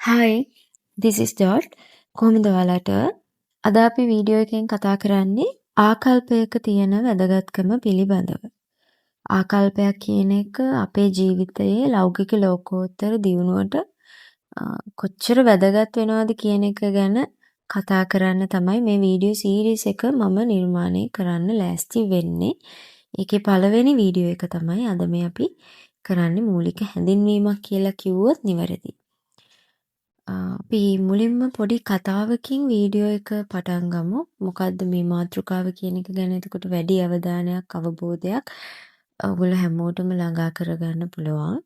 Hi, this is Dot. කොහොමද ඔයාලට? අද අපි වීඩියෝ එකෙන් කතා කරන්නේ ආකල්පයක තියෙන වැදගත්කම පිළිබඳව. ආකල්පයක් කියන එක අපේ ජීවිතයේ ලෞකික ලෝකෝත්තර දියුණුවට කොච්චර වැදගත් වෙනවද කියන එක ගැන කතා කරන්න තමයි මේ වීඩියෝ සීරීස් එක මම නිර්මාණය කරන්න ලෑස්ති වෙන්නේ. ඒකේ පළවෙනි වීඩියෝ එක තමයි අද මේ අපි කරන්නේ මූලික හැඳින්වීමක් කියලා කිව්වොත් නිවැරදි. අපි මුලින්ම පොඩි කතාවකින් වීඩියෝ එක පටන් ගමු. මොකද්ද මේ මාතෘකාව කියන එක ගැන එතකොට වැඩි අවධානයක් අවබෝධයක් ඔයගොල්ලෝ හැමෝටම ළඟා කරගන්න පුළුවන්.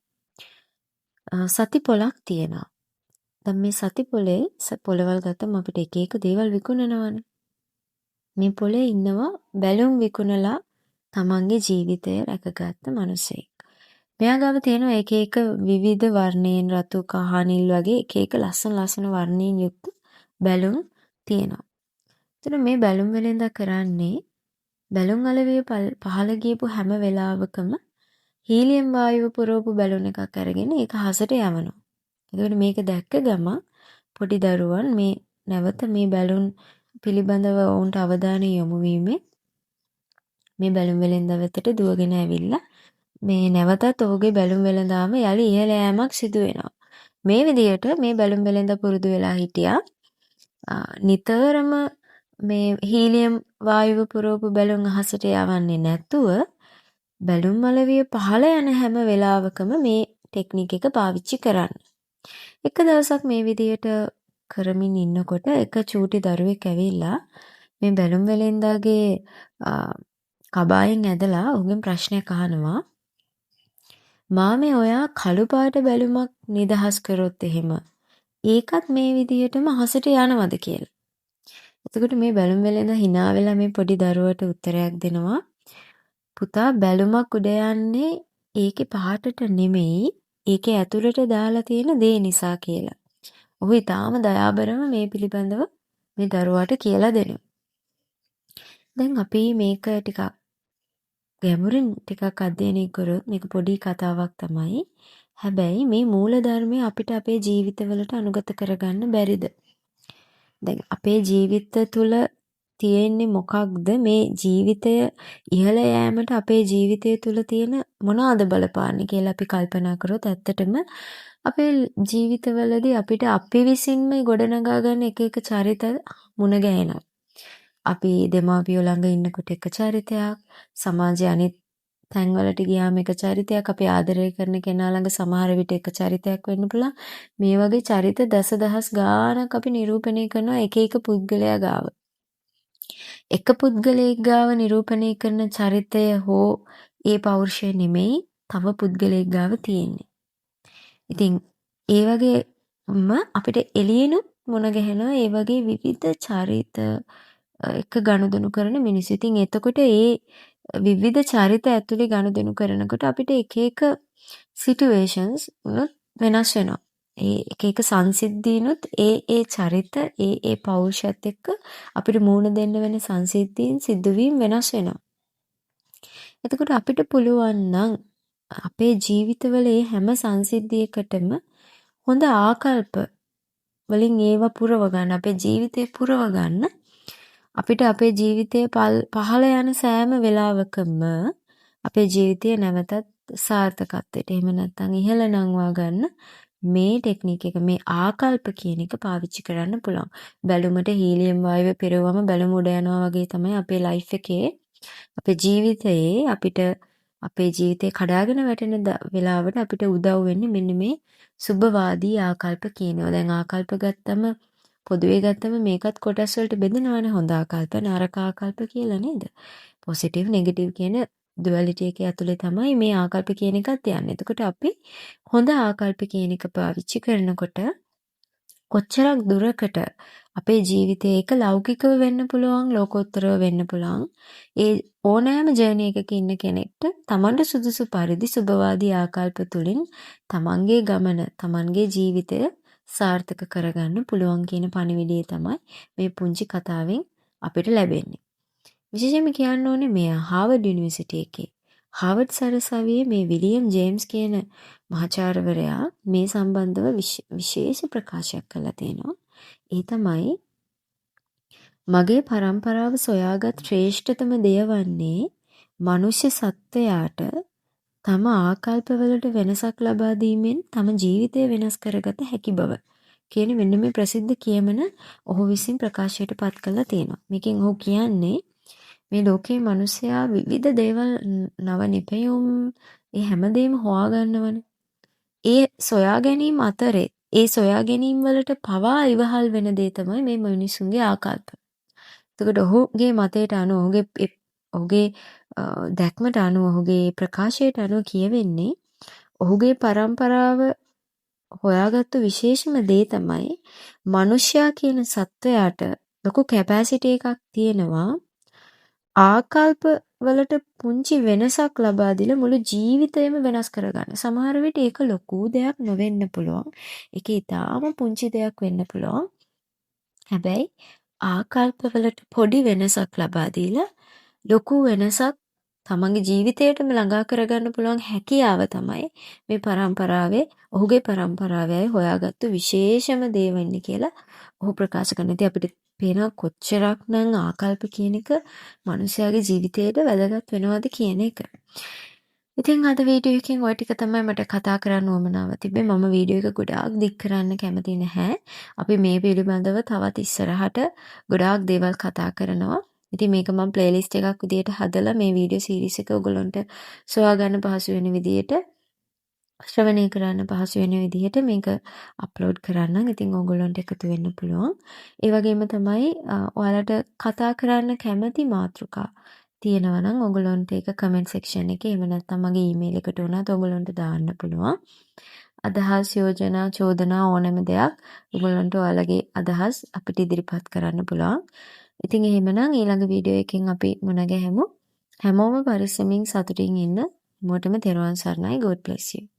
සති පොලක් තියෙනවා. දැන් මේ සති පොලේ පොලවල් ගත්තම අපිට එක එක දේවල් විකුණනවානේ. මේ පොලේ ඉන්නවා බැලුම් විකුණලා තමන්ගේ ජීවිතය රැකගත්ත මිනිසෙක්. මෙයා ගාව තියෙනවා එක එක විවිධ වර්ණයෙන් රතු කහ නිල් වගේ එක එක ලස්සන වර්ණයෙන් යුක්ත බැලුම් තියෙනවා. එතන මේ බැලුම් වලින්ද කරන්නේ බැලුම් අලවිය පහළ ගියපු හැම වෙලාවකම හීලියම් වායුව පුරවපු බැලුන් එකක් අරගෙන ඒක හසට යවනවා. එතකොට මේක දැක්ක ගමන් පොඩි දරුවන් මේ නැවත මේ බැලුන් පිළිබඳව ඔවුන්ට අවධානය යොමු වීමෙන් මේ බැලුම් වෙලෙන්ද වෙතට දුවගෙන ඇවිල්ලා මේ නැවතත් ඔහුගේ බැලුම් වෙළඳාම යලි ඉහළ යෑමක් සිදු වෙනවා. මේ විදිහට මේ බැලුම් වෙළඳ පුරුදු වෙලා හිටියා. නිතරම මේ හීලියම් වායුව පුරවපු බැලුම් අහසට යවන්නේ නැතුව බැලුම් අලවිය පහළ යන හැම වෙලාවකම මේ ටෙක්නික් එක පාවිච්චි කරන්න. එක දවසක් මේ විදිහට කරමින් ඉන්නකොට එක චූටි දරුවෙක් ඇවිල්ලා මේ බැලුම් වෙළෙන්දාගේ කබායෙන් ඇදලා ඔහුගෙන් ප්‍රශ්නයක් අහනවා. මාමේ ඔයා කළු පාට බැලුමක් නිදහස් කරොත් එහෙම ඒකත් මේ විදිහටම අහසට යනවද කියලා. එතකොට මේ බැලුම් වෙලෙන්ද hina වෙලා මේ පොඩි දරුවට උත්තරයක් දෙනවා. පුතා බැලුමක් උඩ යන්නේ ඒකේ පාටට නෙමෙයි ඒකේ ඇතුළට දාලා තියෙන දේ නිසා කියලා. ඔහු ඊටාම දයාබරව මේ පිළිබඳව මේ දරුවාට කියලා දෙනවා. දැන් අපි මේක ටිකක් ගැඹුරින් ටිකක් අධ්‍යයනය කරොත් මේක පොඩි කතාවක් තමයි. හැබැයි මේ මූල ධර්මය අපිට අපේ ජීවිතවලට අනුගත කරගන්න බැරිද? දැන් අපේ ජීවිත තුළ තියෙන්නේ මොකක්ද? මේ ජීවිතය ඉහළ යෑමට අපේ ජීවිතය තුළ තියෙන මොනවාද බලපාන්නේ කියලා අපි කල්පනා කරොත් ඇත්තටම අපේ ජීවිතවලදී අපිට අපි විසින්ම ගොඩනගා ගන්න එක එක චරිත මුණ ගැහෙනවා. අපි දෙමාපියෝ ළඟ ඉන්නකොට එක චරිතයක්, සමාජයේ අනිත් තැන්වලට ගියාම එක චරිතයක්, අපි ආදරය කරන කෙනා ළඟ සමහර විට එක චරිතයක් වෙන්න පුළුවන්. මේ වගේ චරිත දසදහස් ගාණක් අපි නිරූපණය කරනවා එක එක පුද්ගලයා ගාව. එක පුද්ගලයෙක් ගාව නිරූපණය කරන චරිතය හෝ ඒ පෞරුෂය නෙමෙයි තව පුද්ගලයෙක් ගාව තියෙන්නේ. ඉතින් ඒ වගේම අපිට එළියෙනුත් මුණ ගැහෙනවා ඒ වගේ විවිධ චරිත එක ගනුදෙනු කරන මිනිස්සු. ඉතින් එතකොට ඒ විවිධ චරිත ඇතුලේ ගනුදෙනු කරනකොට අපිට එක එක සිටුේෂන්ස් උනොත් වෙනස් වෙනවා. ඒ එක එක සංසිද්ධීනුත් ඒ චරිත ඒ පෞරුෂයත් එක්ක අපිට මූණ දෙන්න වෙන සංසිද්ධීන් සිදුවීම් වෙනස් වෙනවා. එතකොට අපිට පුළුවන් නම් අපේ ජීවිතවල හැම සංසිද්ධියකටම හොඳ ආකල්ප වලින් ඒව පුරව ගන්න අපේ ජීවිතේ පුරව ගන්න අපිට අපේ ජීවිතයේ පහළ යන සෑම වෙලාවකම අපේ ජීවිතය නැවතත් සාර්ථකත්වයට එහෙම නැත්නම් ඉහළ නංවා ගන්න මේ ටෙක්නික් එක මේ ආකල්ප කියන එක පාවිච්චි කරන්න පුළුවන්. බැලුමට හීලියම් වායුව පෙරවම බැලුම උඩ යනවා වගේ තමයි අපේ ලයිෆ් එකේ අපේ ජීවිතයේ අපිට අපේ ජීවිතේ කඩාගෙන වැටෙන වෙලාවට අපිට උදව් වෙන්නේ මෙන්න මේ සුබවාදී ආකල්ප කියනවා. දැන් ආකල්ප ගත්තම පොදුවේ ගත්තම මේකත් කොටස් වලට බෙදෙනවානේ හොඳ ආකල්ප නරක ආකල්ප කියලා නේද? පොසිටිව් නෙගටිව් කියන ඩුවැලිටි එකේ ඇතුලේ තමයි මේ ආකල්ප කියන එකත් යන්නේ. එතකොට අපි හොඳ ආකල්ප කියන එක පාවිච්චි කරනකොට කොච්චරක් දුරකට අපේ ජීවිතේ එක ලෞකිකව වෙන්න පුළුවන් ලෝකෝත්තරව වෙන්න පුළුවන්. ඒ ඕනෑම ජර්නි එකක ඉන්න කෙනෙක්ට තමන්ට සුදුසු පරිදි සුබවාදී ආකල්ප තුලින් තමන්ගේ ගමන තමන්ගේ ජීවිතය සාර්ථක කරගන්න පුළුවන් කියන පණිවිඩය තමයි මේ පුංචි කතාවෙන් අපිට ලැබෙන්නේ. විශේෂයෙන්ම කියන්න ඕනේ මේ හාවර්ඩ් යුනිවර්සිටි එකේ හාවර්ඩ් සරසවියේ මේ විලියම් ජේම්ස් කියන මහාචාර්යවරයා මේ සම්බන්ධව විශේෂ ප්‍රකාශයක් කළා තියෙනවා. ඒ තමයි මගේ පරම්පරාව සොයාගත් ශ්‍රේෂ්ඨතම දෙය වන්නේ මනුෂ්‍ය සත්වයාට තම ආකල්පවලට වෙනසක් ලබා දීමෙන් තම ජීවිතය වෙනස් කරගත හැකි බව කියන මෙන්න මේ ප්‍රසිද්ධ කියමන ඔහු විසින් ප්‍රකාශයට පත් කළා තියෙනවා. මේකෙන් ඔහු කියන්නේ මේ ලෝකේ මිනිසයා විවිධ දේවල් නව නිපැයුම් ඒ හැමදේම හොයාගන්නවනේ. ඒ සොයා ගැනීම අතරේ ඒ සොයා ගැනීම වලට පවා ඉවහල් වෙන දේ තමයි මේ මිනිසුන්ගේ ආකල්ප. එතකොට ඔහුගේ මතයට අනුව ඔහුගේ දැක්මට අනුව ඔහුගේ ප්‍රකාශයට අනුව කියවෙන්නේ ඔහුගේ පරම්පරාව හොයාගත්තු විශේෂම දේ තමයි මනුෂ්‍යයා කියන සත්වයාට ලොකු කැපැසිටි එකක් තියෙනවා ආකල්ප වලට පුංචි වෙනසක් ලබා දීලා මුළු ජීවිතයම වෙනස් කරගන්න. සමහර විට ඒක ලොකු දෙයක් නොවෙන්න පුළුවන්. ඒක ඊටාම පුංචි දෙයක් වෙන්න පුළුවන්. හැබැයි ආකල්ප වලට පොඩි වෙනසක් ලබා දීලා ලොකු වෙනසක් තමන්ගේ ජීවිතයටම ළඟා කරගන්න පුළුවන් හැකියාව තමයි මේ පරම්පරාවේ ඔහුගේ පරම්පරාවේ හොයාගත්තු විශේෂම දේ වෙන්නේ කියලා ඔහු ප්‍රකාශ කරනවා. ඉතින් අපිට පේනවා කොච්චරක්නම් ආකල්ප කියන එක මිනිස්යාගේ ජීවිතයට වැදගත් වෙනවද කියන එක. ඉතින් අද වීඩියෝ එකෙන් ওই ටික තමයි මට කතා කරන්න උවමනාව තිබ්බේ. මම වීඩියෝ එක ගොඩාක් දික් කරන්න කැමති නැහැ. අපි මේ පිළිබඳව තවත් ඉස්සරහට ගොඩාක් දේවල් කතා කරනවා. ඉතින් මේක මම ප්ලේලිස්ට් එකක් විදියට හදලා මේ වීඩියෝ සීරීස් එක ඔයගොල්ලන්ට සොයා ගන්න පහසු වෙන විදියට ශ්‍රවණය කරන්න පහසු වෙන විදිහට මේක අප්ලෝඩ් කරන්නම්. ඉතින් ඕගොල්ලන්ට එකතු වෙන්න පුළුවන්. ඒ වගේම තමයි ඔයාලට කතා කරන්න කැමති මාතෘකා තියෙනවා නම් ඕගොල්ලන්ට ඒක කමෙන්ට් සෙක්ෂන් එකේ එහෙම නැත්නම් මගේ ඊමේල් එකට උනත් ඕගොල්ලන්ට දාන්න පුළුවන්. අදහස් යෝජනා චෝදනා ඕනෑම දෙයක් ඕගොල්ලන්ට ඔයාලගේ අදහස් අපිට ඉදිරිපත් කරන්න පුළුවන්. ඉතින් එහෙමනම් ඊළඟ වීඩියෝ එකෙන් අපි මුණ ගැහෙමු. හැමෝම පරිස්සමින් සතුටින් ඉන්න. හැමෝටම තෙරුවන් සරණයි. God bless you.